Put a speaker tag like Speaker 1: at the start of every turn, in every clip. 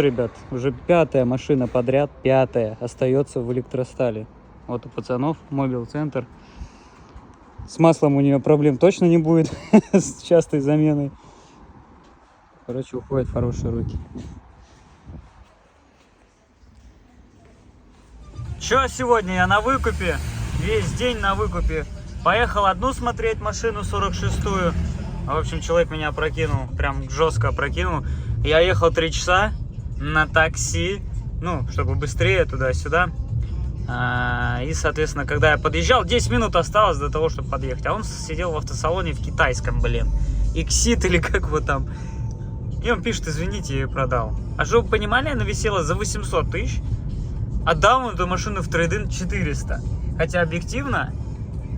Speaker 1: Ребят, уже пятая машина подряд, остается в электростале. Вот у пацанов мобил-центр. С маслом у нее проблем точно не будет с частой заменой. Короче, уходит в хорошие руки. Чё сегодня я на выкупе? Весь день на выкупе. Поехал одну смотреть машину 46-ю. В общем, человек меня опрокинул, прям жестко опрокинул. Я ехал 3 часа на такси, ну, чтобы быстрее туда-сюда. И, соответственно, когда я подъезжал, 10 минут осталось до того, чтобы подъехать. А он сидел в автосалоне в китайском, Иксит или как его там. И он пишет: извините, я ее продал. А чтобы вы понимали, она висела за 800 тысяч. Отдал он эту машину в трейд-ин 400. Хотя объективно,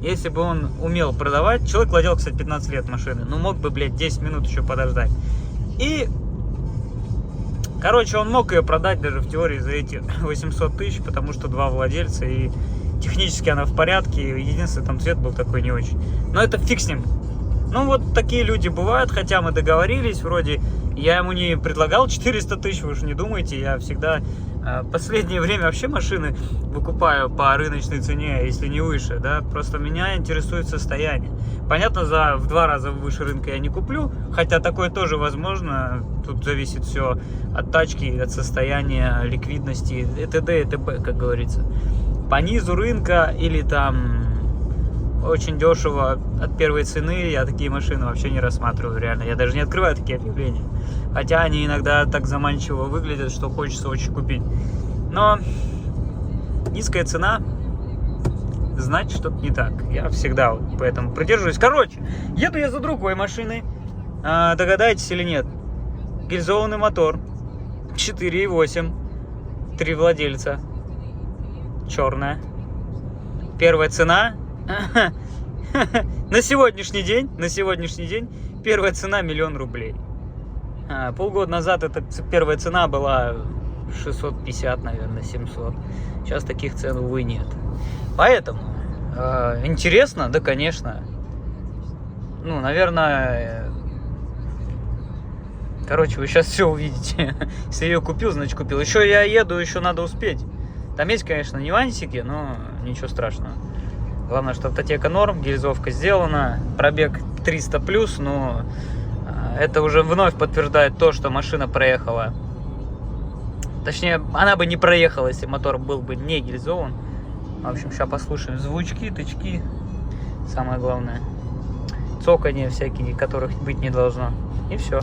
Speaker 1: если бы он умел продавать, человек владел, кстати, 15 лет машины, ну мог бы, 10 минут еще подождать. И, короче, он мог ее продать даже в теории за эти 800 тысяч, потому что 2 владельца, и технически она в порядке, единственный там цвет был такой не очень. Но это фиг с ним. Ну вот такие люди бывают, хотя мы договорились, вроде я ему не предлагал 400 тысяч, вы уж не думайте, я всегда в последнее время вообще машины выкупаю по рыночной цене, если не выше, да, просто меня интересует состояние. Понятно, в 2 раза выше рынка я не куплю, хотя такое тоже возможно, тут зависит все от тачки, от состояния, ликвидности, и т.д. и т.п., как говорится. По низу рынка или там очень дешево от первой цены я такие машины вообще не рассматриваю, реально. Я даже не открываю такие объявления. Хотя они иногда так заманчиво выглядят, что хочется очень купить. Но низкая цена, значит, что-то не так. Я всегда вот поэтому придерживаюсь. Короче, еду я за другой машиной. Догадаетесь или нет? Гильзованный мотор. 4.8. 3 владельца. Черная. Первая цена... на сегодняшний день первая цена 1 000 000 рублей. Полгода назад эта первая цена была 650, наверное, 700. Сейчас таких цен, увы, нет. Поэтому интересно, да, конечно. Ну, наверное, короче, вы сейчас все увидите. Если я ее купил, значит купил. Еще я еду, еще надо успеть. Там есть, конечно, нюансики, но ничего страшного. Главное, что автотека норм, гильзовка сделана, пробег 300 плюс, но это уже вновь подтверждает то, что машина проехала. Точнее, она бы не проехала, если мотор был бы не гильзован. В общем, сейчас послушаем звучки, тычки, самое главное. Цоканье всякие, которых быть не должно. И все.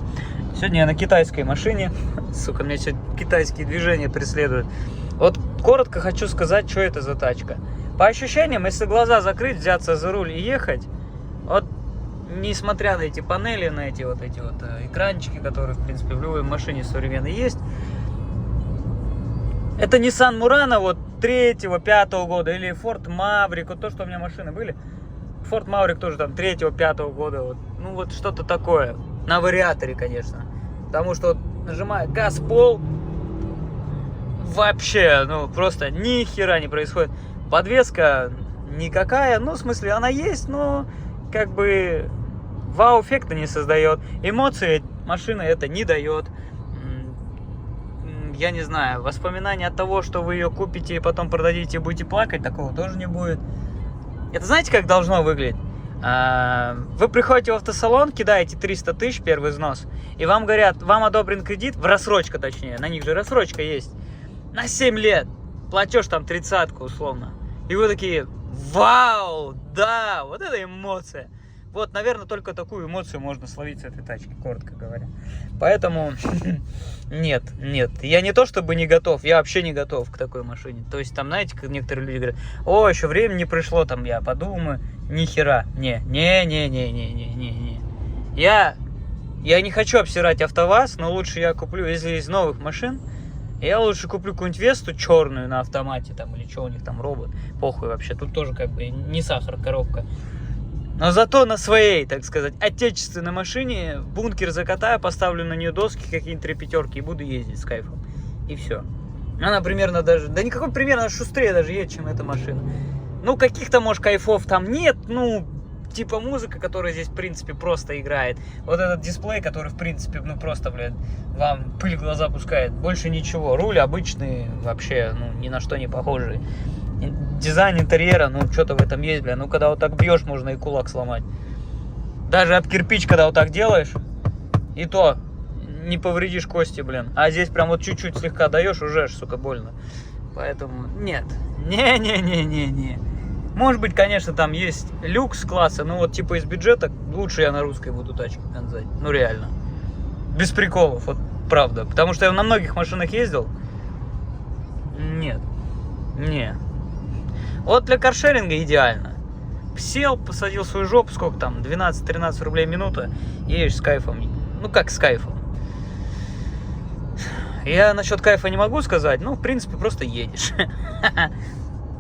Speaker 1: Сегодня я на китайской машине. Сука, меня сегодня китайские движения преследуют. Вот коротко хочу сказать, что это за тачка. По ощущениям, если глаза закрыть, взяться за руль и ехать, вот несмотря на эти панели, на эти вот экранчики, которые, в принципе, в любой машине современной есть, это Nissan Murano вот 3-5 года, или Ford Maverick, вот то, что у меня машины были, Ford Maverick тоже там 3-5 года, вот, ну вот что-то такое, на вариаторе, конечно, потому что вот, нажимая газ, пол, вообще, ну просто ни хера не происходит. Подвеска никакая, ну, в смысле, она есть, но как бы вау-эффекта не создает. Эмоции машина это не дает. Я не знаю, воспоминания от того, что вы ее купите и потом продадите и будете плакать, такого тоже не будет. Это знаете, как должно выглядеть? Вы приходите в автосалон, кидаете 300 тысяч, первый взнос, и вам говорят, вам одобрен кредит, в рассрочка точнее, на них же рассрочка есть, на 7 лет. Платеж там 30-ку условно. И вы такие: вау, да, вот это эмоция. Вот, наверное, только такую эмоцию можно словить с этой тачки, коротко говоря. Поэтому нет, я не то чтобы не готов, я вообще не готов к такой машине. То есть там, знаете, как некоторые люди говорят: о, еще время не пришло, там я подумаю. Ни хера, не. Я не хочу обсирать АвтоВАЗ, но лучше я куплю, если из новых машин, я лучше куплю какую-нибудь Весту черную на автомате там, или что у них там, робот, похуй вообще, тут тоже как бы не сахар, коробка. Но зато на своей, так сказать, отечественной машине бункер закатаю, поставлю на нее доски, какие-нибудь 3 пятерки и буду ездить с кайфом. И все. Она примерно даже, да никакой примерно, шустрее даже едет, чем эта машина. Ну, каких-то, может, кайфов там нет, ну, типа музыка, которая здесь, в принципе, просто играет. Вот этот дисплей, который, в принципе, ну, просто, блядь, вам пыль в глаза пускает. Больше ничего. Руль обычный, вообще, ну, ни на что не похожий. Дизайн интерьера, ну, что-то в этом есть, бля. Ну, когда вот так бьешь, можно и кулак сломать. Даже об кирпич, когда вот так делаешь, и то не повредишь кости, блин. А здесь прям вот чуть-чуть слегка даешь, уже аж, сука, больно. Поэтому нет. Не. Может быть, конечно, там есть люкс класса, но вот типа из бюджета лучше я на русской буду тачке гонзать. Ну реально. Без приколов, вот правда. Потому что я на многих машинах ездил. Нет. Не. Вот для каршеринга идеально. Сел, посадил свою жопу, сколько там, 12-13 рублей минута, едешь с кайфом. Ну как с кайфом? Я насчет кайфа не могу сказать, ну, в принципе, просто едешь.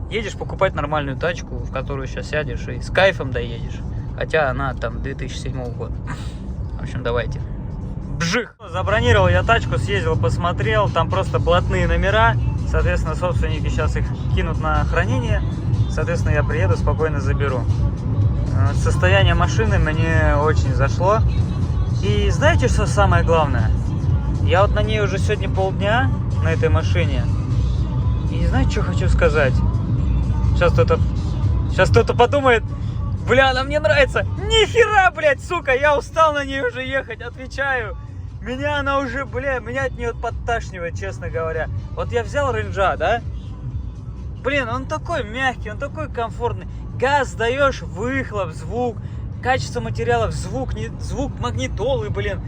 Speaker 1: Едешь покупать нормальную тачку, в которую сейчас сядешь и с кайфом доедешь. Хотя она там 2007 года. В общем, давайте. Бжих! Забронировал я тачку, съездил, посмотрел. Там просто блатные номера. Соответственно, собственники сейчас их кинут на хранение. Соответственно, я приеду, спокойно заберу. Состояние машины мне очень зашло. И знаете, что самое главное? Я вот на ней уже сегодня полдня, на этой машине. И не знаю, что хочу сказать. Сейчас кто-то подумает, бля, она мне нравится. Нихера, блядь, сука, я устал на ней уже ехать, отвечаю. Меня она уже, бля, меня от нее подташнивает, честно говоря. Вот я взял рейнджа, да? Блин, он такой мягкий, он такой комфортный. Газ даешь, выхлоп, звук, качество материалов, звук магнитолы, блин.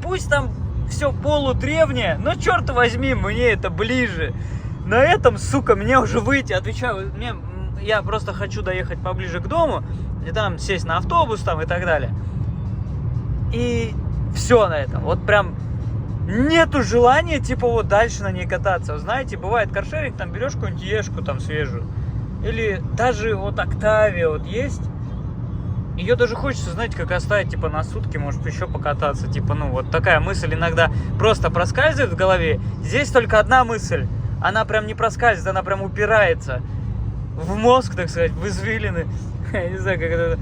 Speaker 1: Пусть там все полудревнее, но черт возьми, мне это ближе. На этом, сука, мне уже выйти, отвечаю, я просто хочу доехать поближе к дому, и там сесть на автобус там и так далее. И все на этом. Вот прям нету желания, типа, вот дальше на ней кататься. Вы знаете, бывает каршеринг, там берешь какую-нибудь ешку там свежую. Или даже вот Октавия вот есть. Ее даже хочется, знаете, как оставить, типа, на сутки, может, еще покататься. Типа, ну, вот такая мысль иногда просто проскальзывает в голове. Здесь только одна мысль. Она прям не проскальзывает, она прям упирается в мозг, так сказать, в извилины. Я не знаю,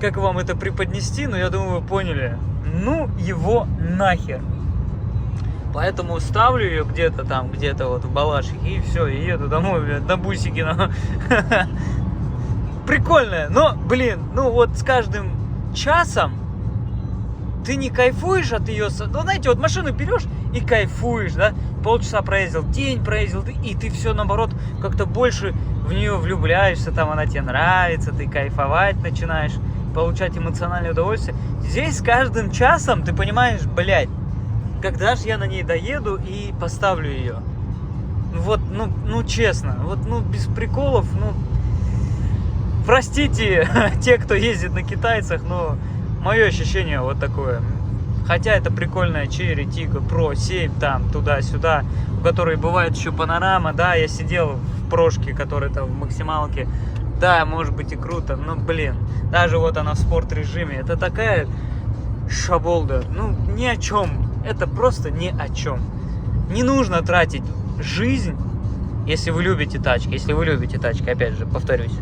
Speaker 1: как вам это преподнести, но я думаю, вы поняли. Ну, его нахер. Поэтому ставлю ее где-то там, где-то вот в Балашихе, и все, и еду домой, блядь, на бусике. Прикольная, но, блин, ну вот с каждым часом ты не кайфуешь от ее... Ну, знаете, вот машину берешь и кайфуешь, да? Полчаса проездил, день проездил, и ты все, наоборот, как-то больше в нее влюбляешься, там она тебе нравится, ты кайфовать начинаешь, получать эмоциональное удовольствие. Здесь с каждым часом ты понимаешь, блядь, когда же я на ней доеду и поставлю ее? Вот, ну честно, вот, ну, без приколов, ну... Простите, те, кто ездит на китайцах, но мое ощущение вот такое. Хотя это прикольная Cherry Tiggo Pro 7, там, туда-сюда, у которой бывает еще панорама, да, я сидел в прошке, которая там в максималке, да, может быть и круто, но, блин, даже вот она в спорт-режиме, это такая шаболда, ну, ни о чем, это просто ни о чем. Не нужно тратить жизнь, если вы любите тачки, опять же, повторюсь,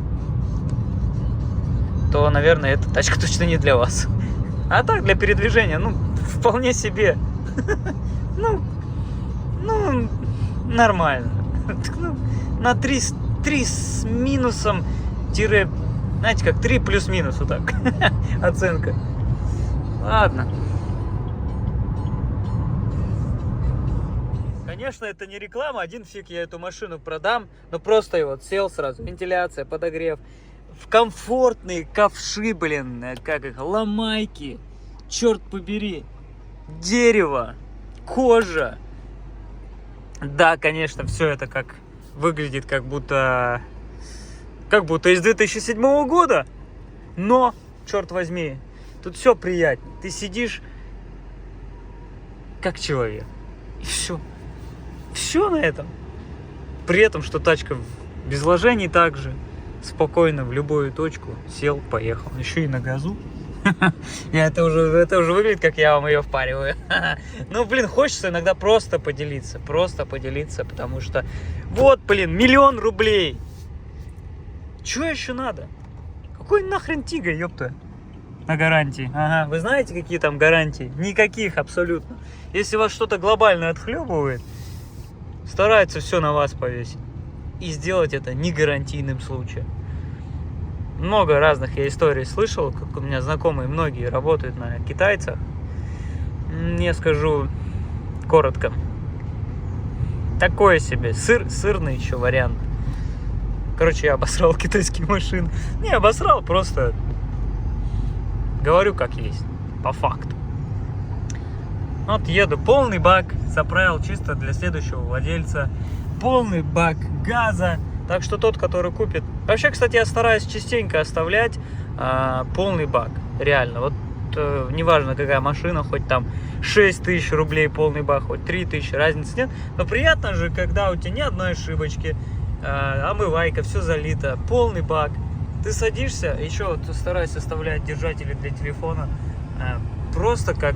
Speaker 1: то, наверное, эта тачка точно не для вас. А так, для передвижения, ну, вполне себе. Ну, нормально. На 3 с минусом, знаете, как 3 плюс-минус, вот так. Оценка. Ладно. Конечно, это не реклама, один фиг я эту машину продам, но просто вот сел сразу, вентиляция, подогрев. В комфортные ковши, блин, как их, ломайки, черт побери, дерево, кожа. Да, конечно, все это как выглядит, как будто из 2007 года, но, черт возьми, тут все приятнее. Ты сидишь как человек, и все на этом. При этом, что тачка без вложений также. Спокойно в любую точку сел, поехал. Еще и на газу. Это уже выглядит, как я вам ее впариваю. Ну, блин, хочется иногда просто поделиться, потому что вот, блин, 1 000 000 рублей. Чего еще надо? какой нахрен Тига, ёпта? На гарантии. Ага, вы знаете, какие там гарантии? Никаких абсолютно. Если вас что-то глобально отхлебывает, стараются все на вас повесить. И сделать это не гарантийным случаем. Много разных я историй слышал, как у меня знакомые многие работают на китайцах. Я скажу коротко. Такое себе, сырный еще вариант. Короче, я обосрал китайские машины. Не обосрал, просто говорю как есть, по факту. Вот еду, полный бак, заправил чисто для следующего владельца. Полный бак газа. Так что тот, который купит... Вообще, кстати, я стараюсь частенько оставлять полный бак. Реально. Вот неважно, какая машина, хоть там 6 тысяч рублей полный бак, хоть 3 тысячи, разницы нет. Но приятно же, когда у тебя ни одной ошибочки, омывайка, все залито, полный бак. Ты садишься, еще вот стараюсь оставлять держатели для телефона. Просто как,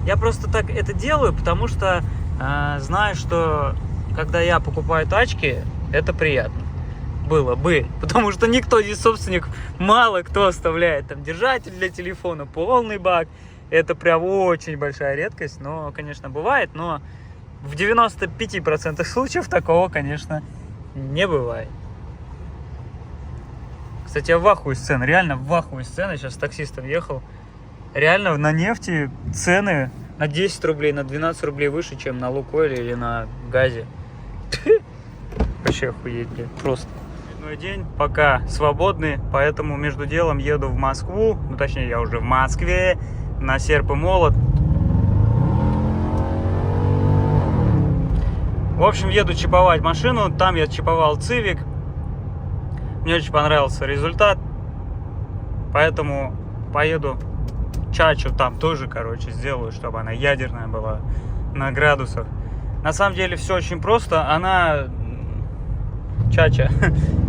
Speaker 1: я просто так это делаю, потому что знаю, что когда я покупаю тачки, это приятно. Было бы, потому что никто из собственников, мало кто оставляет там держатель для телефона, полный бак. Это прям очень большая редкость, но, конечно, бывает, но в 95% случаев такого, конечно, не бывает. Кстати, я в ахуе с цен, реально в ахуе с цен. Я сейчас с таксистом ехал. Реально на нефти цены на 10 рублей, на 12 рублей выше, чем на Лукойле или на газе. Вообще охуеть, блядь, просто. Очередной день, пока свободный, поэтому между делом еду в Москву. Ну, точнее, я уже в Москве, на серп и молот. В общем, еду чиповать машину. Там я чиповал Civic. Мне очень понравился результат. Поэтому поеду Чачу там тоже, короче, сделаю, чтобы она ядерная была на градусах. На самом деле все очень просто. Она, Чача,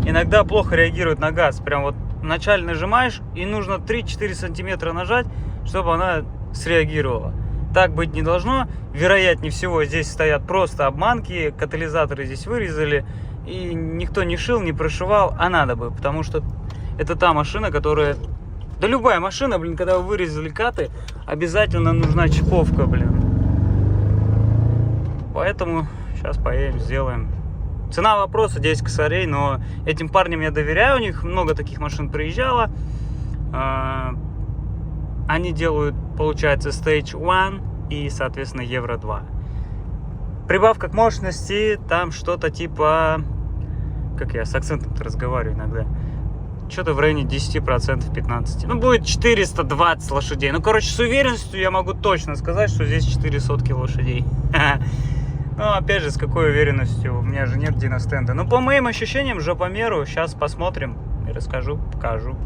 Speaker 1: иногда плохо реагирует на газ. Прям вот вначале нажимаешь, и нужно 3-4 сантиметра нажать, чтобы она среагировала. Так быть не должно. Вероятнее всего, здесь стоят просто обманки. Катализаторы здесь вырезали. И никто не шил, не прошивал. А надо бы, потому что это та машина, которая... Да любая машина, блин, когда вы вырезали каты, обязательно нужна чиповка, блин. Поэтому сейчас поедем, сделаем. Цена вопроса 10 косарей, но этим парням я доверяю, у них много таких машин приезжало. Они делают, получается, Stage 1 и, соответственно, Евро 2. Прибавка к мощности, там что-то типа... Как я с акцентом-то разговариваю иногда. Что-то в районе 10%, 15%. Ну, будет 420 лошадей. Ну, короче, с уверенностью я могу точно сказать, что здесь 4 сотки лошадей. Ну, опять же, с какой уверенностью? У меня же нет диностенда. Ну, по моим ощущениям, жопомеру. Сейчас посмотрим и расскажу, покажу.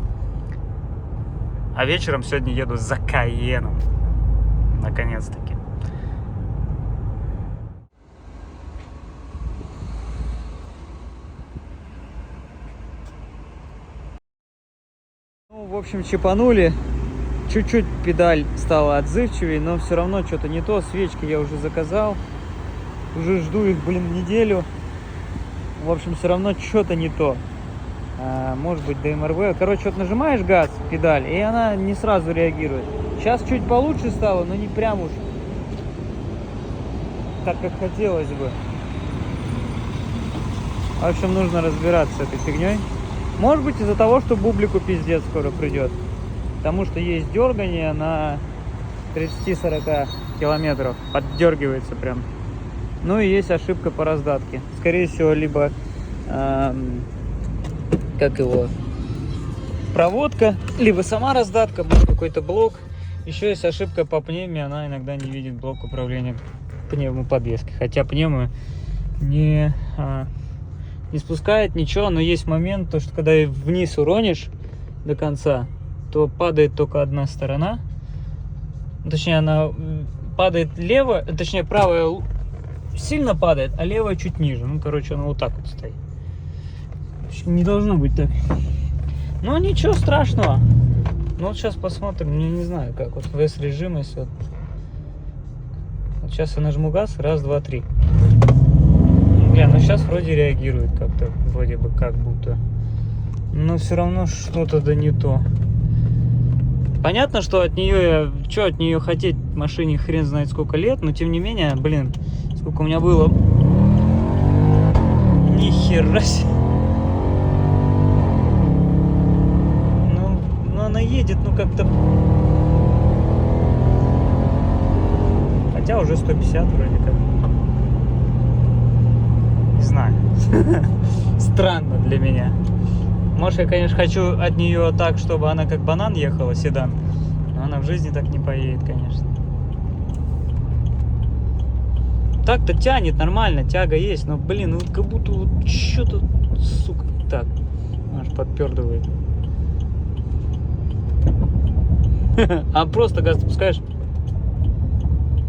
Speaker 1: А вечером сегодня еду за Кайеном. Наконец-таки. Ну, в общем, чипанули. Чуть-чуть педаль стала отзывчивее, но все равно что-то не то. Свечки я уже заказал. Уже жду их, блин, неделю. В общем, все равно что-то не то. Может быть, ДМРВ. Короче, вот нажимаешь газ, педаль, и она не сразу реагирует. Сейчас чуть получше стало, но не прям уж так, как хотелось бы. В общем, нужно разбираться с этой фигней. Может быть, из-за того, что бублику пиздец скоро придет. Потому что есть дергание на 30-40 километров. Поддергивается прям. Ну и есть ошибка по раздатке. Скорее всего, либо проводка, либо сама раздатка, может какой-то блок. Еще есть ошибка по пневме, она иногда не видит блок управления пневмоподвески. Хотя пневма не спускает ничего, но есть момент, то, что когда вниз уронишь до конца, то падает только одна сторона. Точнее, она падает лево, точнее, правая сильно падает, а левая чуть ниже. Ну, короче, она вот так вот стоит. Не должно быть так. Но ничего страшного. Ну, вот сейчас посмотрим. Я не знаю, как. Вот в S-режим, если вот... Вот сейчас я нажму газ. Раз, два, три. Бля, ну сейчас вроде реагирует как-то. Вроде бы как будто. Но все равно что-то да не то. Понятно, что от нее, что от нее хотеть, машине хрен знает сколько лет, но тем не менее, блин, сколько у меня было. Ни хера себе. Ну она едет, ну как-то. Хотя уже 150 вроде как. Не знаю. Странно для меня. Может, я, конечно, хочу от нее так, чтобы она как банан ехала, седан. Но она в жизни так не поедет, конечно. Так-то тянет нормально, тяга есть. Но, блин, ну как будто вот что-то, сука, так. Аж подпердывает. А просто газ запускаешь.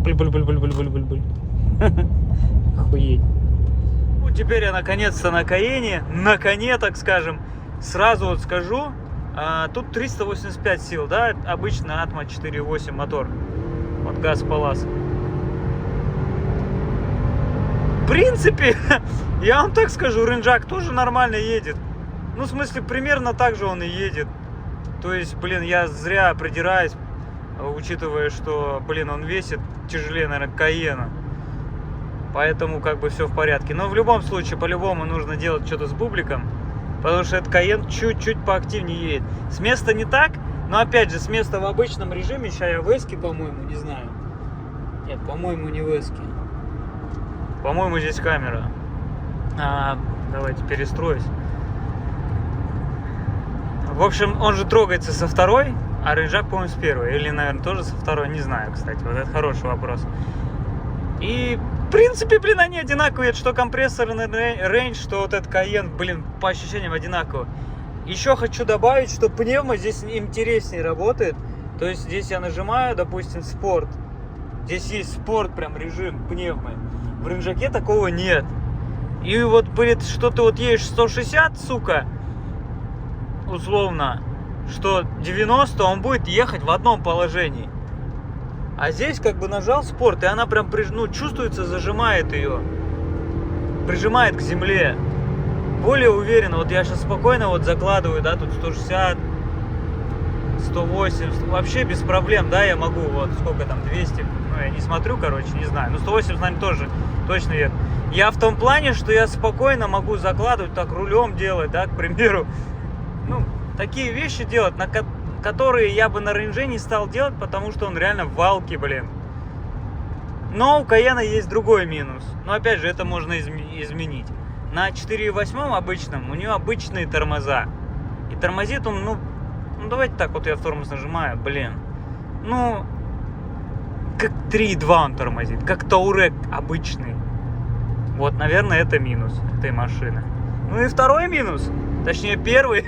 Speaker 1: Буль-буль-буль-буль-буль-буль-буль. Охуеть. Ну, теперь я наконец-то на Каене. На коне, так скажем. Сразу вот скажу, тут 385 сил, да, обычно Atmo 4.8 мотор, вот газ Palace. В принципе, я вам так скажу, Ренджак тоже нормально едет. Ну, в смысле, примерно так же он и едет. То есть, блин, я зря придираюсь, учитывая, что, блин, он весит тяжелее, наверное, Каена. Поэтому как бы все в порядке. Но в любом случае, по-любому нужно делать что-то с бубликом. Потому что этот Каен чуть-чуть поактивнее едет. С места не так, но опять же, с места в обычном режиме. Сейчас я в эске, по-моему, не знаю. Нет, по-моему, не в эске. По-моему, здесь камера. Давайте перестроюсь. В общем, он же трогается со второй, а Ренджак, по-моему, с первой. Или, наверное, тоже со второй, не знаю, кстати. Вот это хороший вопрос. И... в принципе, блин, они одинаковые, что компрессорный рейндж, что вот этот Каен, блин, по ощущениям одинаково. Еще хочу добавить, что пневма здесь интереснее работает. То есть здесь я нажимаю, допустим, спорт. Здесь есть спорт, прям режим пневмы. В Ренджаке такого нет. И вот, блин, что ты вот едешь 160, сука, условно, что 90, он будет ехать в одном положении. А здесь как бы нажал спорт, и она прям, ну, чувствуется, зажимает ее. Прижимает к земле. Более уверенно. Вот я сейчас спокойно вот закладываю, да, тут 160, 180. Вообще без проблем, да, я могу, вот сколько там, 200. Ну, я не смотрю, короче, не знаю. Ну, 180, наверное, тоже точно едет. Я в том плане, что я спокойно могу закладывать, так рулем делать, да, к примеру. Ну, такие вещи делать, которые я бы на рейнже не стал делать, потому что он реально в валке, блин. Но у Каена есть другой минус. Но опять же, это можно изменить. На 4.8 обычном у нее обычные тормоза. И тормозит он, ну давайте так, вот я в тормоз нажимаю, блин. Ну, как 3.2 он тормозит, как Таурек обычный. Вот, наверное, это минус этой машины. Ну и второй минус, точнее первый,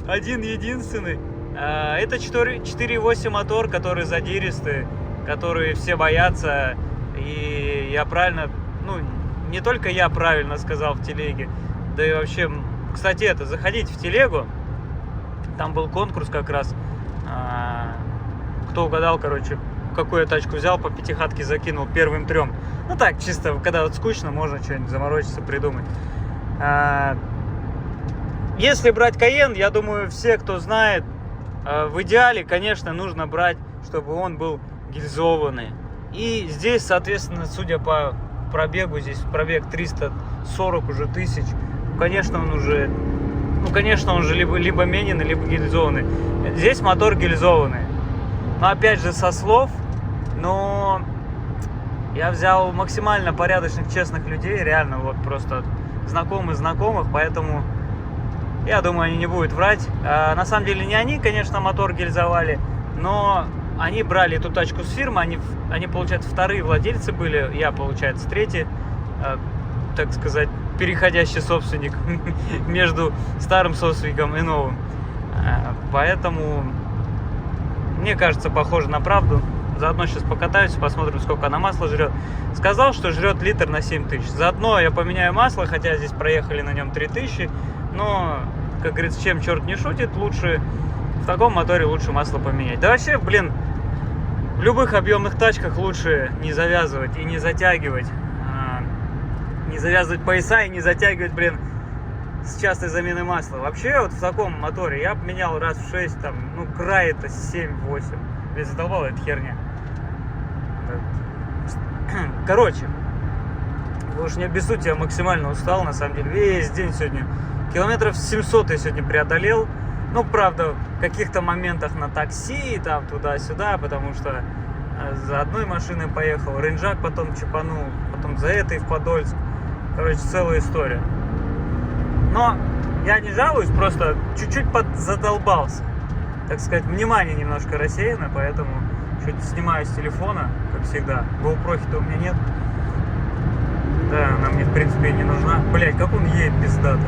Speaker 1: один единственный. Это 4.8 мотор, который задиристый, который все боятся. И я правильно, ну, не только я правильно сказал в телеге, да и вообще, кстати, это, заходите в телегу, там был конкурс как раз, кто угадал, короче, какую я тачку взял, по пятихатке закинул первым 3. Ну так, чисто, когда вот скучно, можно что-нибудь заморочиться, придумать. Если брать Каен, я думаю, все, кто знает, в идеале, конечно, нужно брать, чтобы он был гильзованный. И здесь, соответственно, судя по пробегу, здесь пробег 340 уже тысяч, конечно, он уже, либо менен, либо гильзованный. Здесь мотор гильзованный. Но опять же, со слов, но я взял максимально порядочных, честных людей, реально, вот просто знакомых, поэтому... Я думаю, они не будут врать. На самом деле не они, конечно, мотор гильзовали, но они брали эту тачку с фирмы, они получается, вторые владельцы были, я, получается, третий, так сказать, переходящий собственник между старым собственником и новым. Поэтому, мне кажется, похоже на правду. Заодно сейчас покатаюсь, посмотрим, сколько она масла жрет. Сказал, что жрет литр на 7000. Заодно я поменяю масло, хотя здесь проехали на нем 3000. Но, как говорится, чем черт не шутит, лучше в таком моторе лучше масло поменять. Да вообще, блин, в любых объемных тачках лучше не завязывать и не затягивать. Не завязывать пояса и не затягивать, блин, с частой заменой масла. Вообще, вот в таком моторе я менял раз в 6, там, ну, край это 7-8. Блин, задолбала эта херня. Короче, вы уж не обессудьте, я максимально устал, на самом деле. Весь день сегодня. Километров 700 я сегодня преодолел. Ну, правда, в каких-то моментах на такси, там, туда-сюда, потому что за одной машиной поехал, рынжак потом чипанул, потом за этой в Подольск. Короче, целая история. Но я не жалуюсь, просто чуть-чуть задолбался. Так сказать, внимание немножко рассеяно, поэтому чуть снимаю с телефона, как всегда. GoPro-то у меня нет. Да, она мне, в принципе, не нужна. Блять, как он едет пиздато.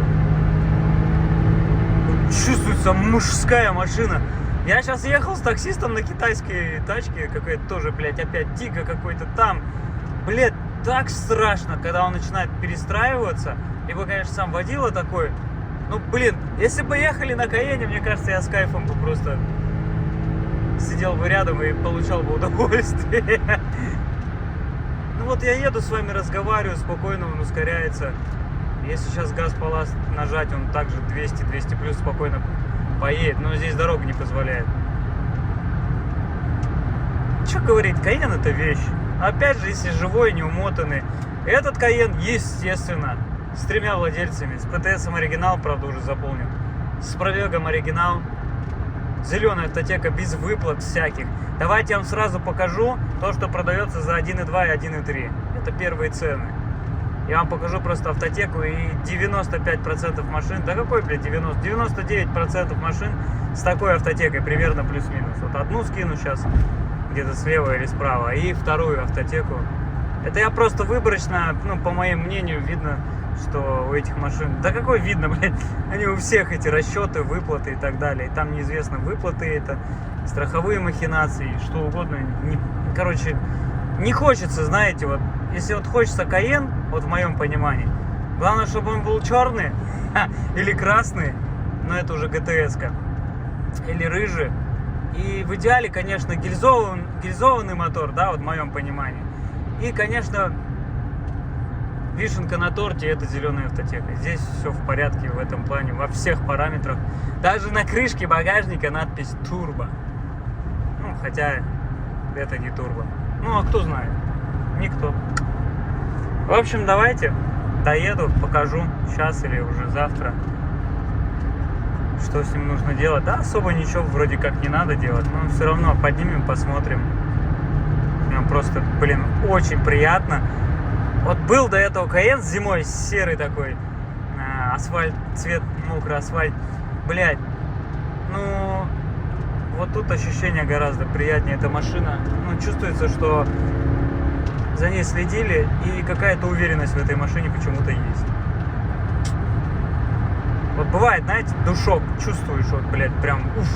Speaker 1: Чувствуется мужская машина. Я сейчас ехал с таксистом на китайской тачке, какая-то тоже, блядь, опять Тига какой-то там. Блядь, так страшно, когда он начинает перестраиваться. Либо, конечно, сам водила такой. Ну, блин, если бы ехали на Каене, мне кажется, я с кайфом бы просто сидел бы рядом и получал бы удовольствие. Ну вот я еду с вами, разговариваю, спокойно он ускоряется. Если сейчас газ палас нажать, он также 200 плюс спокойно поедет. Но здесь дорога не позволяет. Что говорить, Каен это вещь. Опять же, если живой, не умотанный. Этот Каен, естественно, с 3 владельцами. С ПТСом оригинал, правда, уже заполнен. С пробегом оригинал. Зеленая автотека без выплат всяких. Давайте я вам сразу покажу то, что продается за 1.2 и 1.3. Это первые цены. Я вам покажу просто автотеку, и 95% машин, да какой, блядь, 90? 99% машин с такой автотекой, примерно плюс-минус. Вот одну скину сейчас, где-то слева или справа, и вторую автотеку. Это я просто выборочно, ну, по моему мнению, видно, что у этих машин... Да какой видно, блядь? Они у всех эти расчеты, выплаты и так далее. И там неизвестно, выплаты это, страховые махинации, что угодно. Короче, не хочется, знаете, вот, если вот хочется Каен, вот в моем понимании, главное, чтобы он был черный или красный, но это уже ГТС-ка, или рыжий. И в идеале, конечно, гильзованный мотор, да, вот в моем понимании. И, конечно, вишенка на торте — это зеленая автотека. Здесь все в порядке в этом плане, во всех параметрах. Даже на крышке багажника надпись «Турбо». Ну, хотя это не турбо. Ну, а кто знает? Никто. В общем, давайте доеду, покажу сейчас или уже завтра, что с ним нужно делать. Да, особо ничего вроде как не надо делать, но все равно поднимем, посмотрим. Мне просто, блин, очень приятно. Вот был до этого Каен зимой серый такой, асфальт, цвет мокрый асфальт. Блядь, ну, вот тут ощущение гораздо приятнее. Эта машина, ну, чувствуется, что за ней следили, и какая-то уверенность в этой машине почему-то есть. Вот бывает, знаете, душок, чувствуешь, вот, блядь, прям, уф.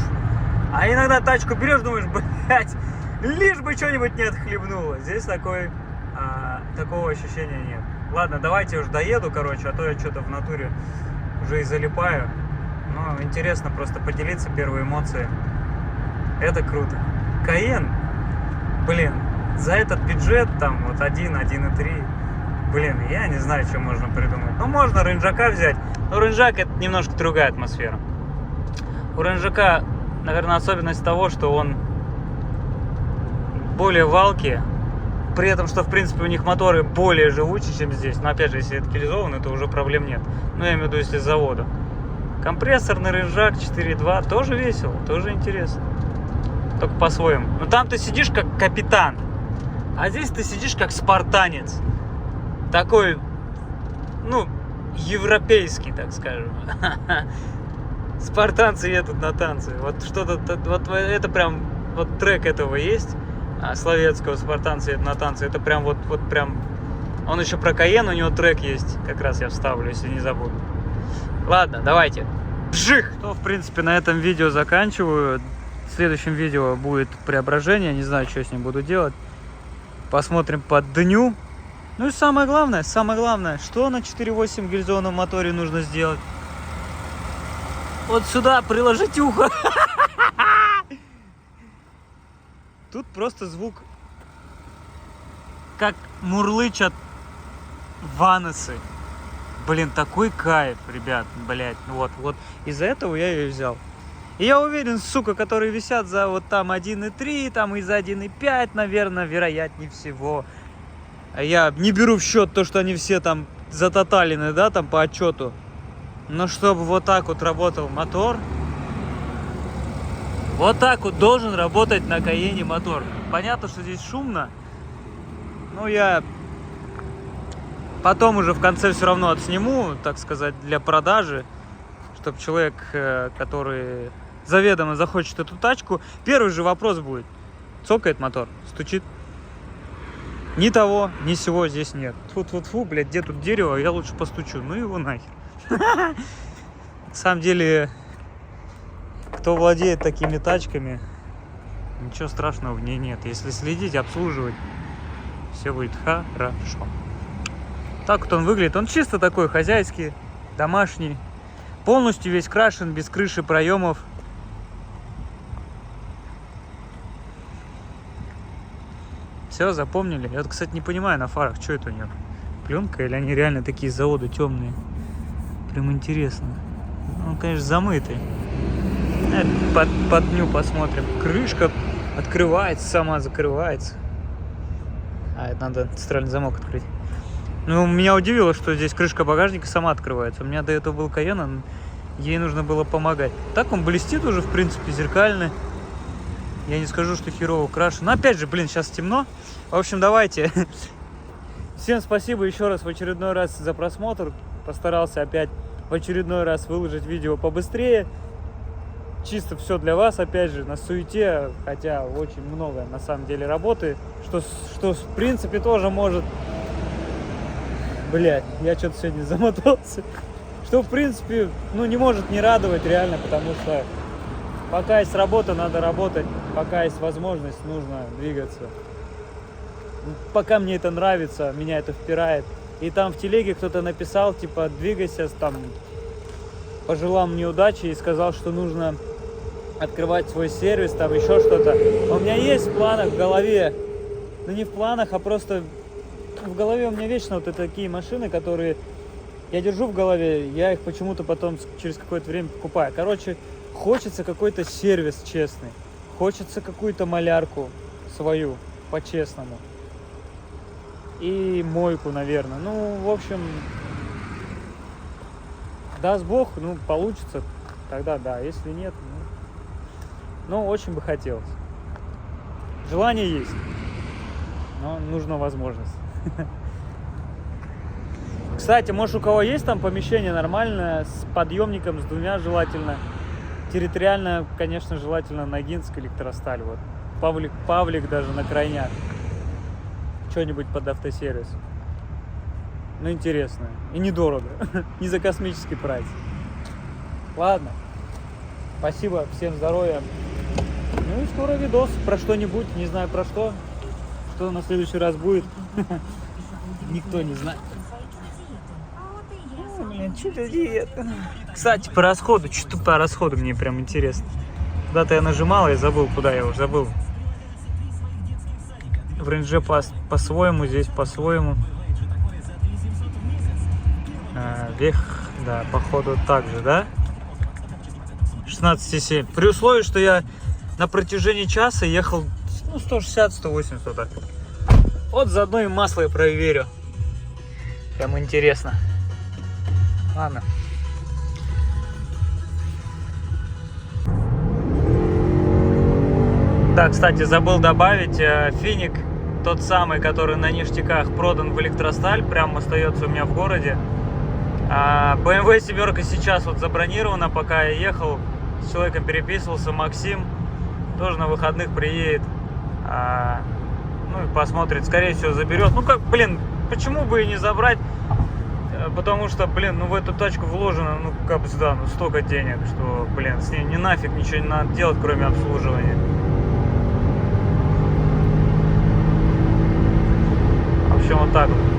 Speaker 1: А иногда тачку берешь, думаешь, блядь, лишь бы что-нибудь не отхлебнуло. Здесь такого ощущения нет. Ладно, давайте уже доеду, короче, а то я что-то в натуре уже и залипаю. Но интересно просто поделиться, первые эмоции. Это круто. Каен, блин, за этот бюджет, там, вот 1.3, блин, я не знаю, что можно придумать. Ну, можно рынжака взять, но рынжак — это немножко другая атмосфера. У рынжака, наверное, особенность того, что он более валкий, при этом, что, в принципе, у них моторы более живучие, чем здесь. Но, опять же, если это гильзованный, то уже проблем нет. Ну, я имею в виду, если с завода. Компрессорный рынжак 4.2 тоже весело, тоже интересно. Только по-своему. Но там ты сидишь как капитан, а здесь ты сидишь как спартанец. Такой, ну, европейский, так скажем. Спартанцы едут на танцы. Вот что-то, вот это прям, вот трек этого есть. Словецкого «Спартанцы едут на танцы». Это прям вот прям. Он еще про Каен, у него трек есть. Как раз я вставлю, если не забуду. Ладно, давайте. Пших! То, в принципе, на этом видео заканчиваю. В следующем видео будет преображение. Не знаю, что с ним буду делать. Посмотрим по дню. Ну и самое главное, что на 4.8 гильзованном моторе нужно сделать. Вот сюда приложить ухо. Тут просто звук, как мурлычат ванесы. Блин, такой кайф, ребят, блядь. Вот из-за этого я ее взял. И я уверен, сука, которые висят за вот там 1.3, там и за 1.5, наверное, вероятнее всего. Я не беру в счет то, что они все там затоталены, да, там по отчету. Но чтобы вот так вот работал мотор, вот так вот должен работать на Каене мотор. Понятно, что здесь шумно, но я потом уже в конце все равно отсниму, так сказать, для продажи, чтобы человек, который заведомо захочет эту тачку, первый же вопрос будет: цокает мотор, стучит? Ни того, ни сего здесь нет. Тьфу-тьфу-тьфу, блядь, где тут дерево, я лучше постучу. Ну его нахер. На самом деле, кто владеет такими тачками, ничего страшного в ней нет. Если следить, обслуживать, все будет хорошо. Так вот он выглядит. Он чисто такой хозяйский, домашний. Полностью весь крашен, без крыши, проемов. Все, запомнили? Я, кстати, не понимаю на фарах, что это у них. Пленка или они реально такие заводы темные? Прям интересно. Ну, конечно, замытый. Под дню посмотрим. Крышка открывается, сама закрывается. А, это надо центральный замок открыть. Ну, меня удивило, что здесь крышка багажника сама открывается. У меня до этого был Каен, ей нужно было помогать. Так он блестит уже, в принципе, зеркальный. Я не скажу, что херово крашен. Но опять же, блин, сейчас темно. В общем, давайте. Всем спасибо еще раз в очередной раз за просмотр. Постарался опять в очередной раз выложить видео побыстрее. Чисто все для вас, опять же, на суете. Хотя очень много, на самом деле, работы. Что в принципе, тоже может... Блять, я что-то сегодня замотался. Что, в принципе, ну, не может не радовать реально, потому что пока есть работа, надо работать. Пока есть возможность, нужно двигаться. Пока мне это нравится, меня это впирает. И там в телеге кто-то написал, типа, двигайся, там, пожелал мне удачи и сказал, что нужно открывать свой сервис, там еще что-то. У меня есть в планах, в голове, ну не в планах, а просто в голове у меня вечно вот такие машины, которые я держу в голове, я их почему-то потом через какое-то время покупаю. Короче, хочется какой-то сервис честный, хочется какую-то малярку свою, по-честному. И мойку, наверное. Ну, в общем, даст Бог, ну, получится, тогда да. Если нет, ну, очень бы хотелось. Желание есть, но нужна возможность. Кстати, может, у кого есть там помещение нормальное, с подъемником, с двумя желательно. Территориально, конечно, желательно Ногинск, Электросталь. Вот. Павлик даже на крайняк. Что-нибудь под автосервис. Ну, интересно. И недорого. Не за космический прайс. Ладно. Спасибо. Всем здоровья. Ну и скоро видос про что-нибудь. Не знаю про что. Что на следующий раз будет. Никто не знает. Блин, что-то диета. Кстати, по расходу. Что-то по расходу мне прям интересно. Куда-то я нажимал, я забыл, куда я уже забыл. В рейнже по-своему, здесь по-своему. Вех, да, походу так же, да? 16,7. При условии, что я на протяжении часа ехал, ну, 160-180 вот так. Вот заодно и масло я проверю. Прям интересно. Ладно. Да, кстати, забыл добавить, Финик, тот самый, который на ништяках продан в Электросталь, прям остается у меня в городе. BMW 7 сейчас вот забронирована, пока я ехал, с человеком переписывался, Максим, тоже на выходных приедет, ну и посмотрит, скорее всего заберет. Ну как, блин, почему бы и не забрать, потому что, блин, ну в эту тачку вложено, ну как бы сюда, ну столько денег, что, блин, с ней не нафиг ничего не надо делать, кроме обслуживания. В общем, вот так вот.